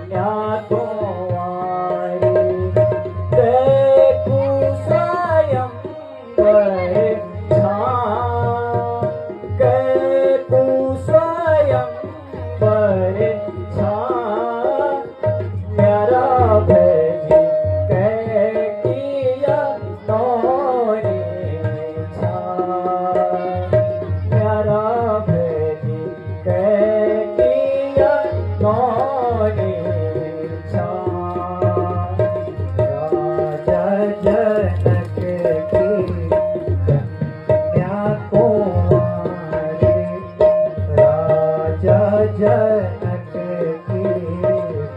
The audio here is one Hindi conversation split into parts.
न्याको वारी देखू स्वयं पर छान देखू स्वयं पर छान न्यारा भेजी कह किया नौरी छान न्यारा भेजी कह किया नौरी छान राजा जनक की कन्या कुंवारी राजा जनक की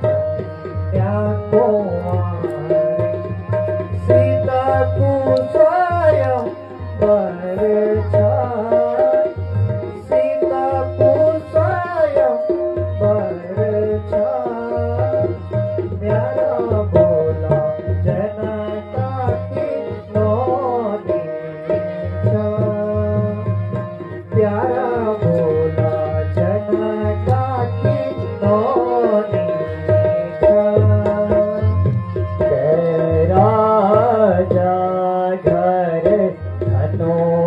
कन्या कुंवारी सीता को स्वयं वर छान सीता को स्वयं वर छान न्यारा बोला जनका की नौरी छान प्यारा बोला जनका की नौरी छान कह राजा घर धनो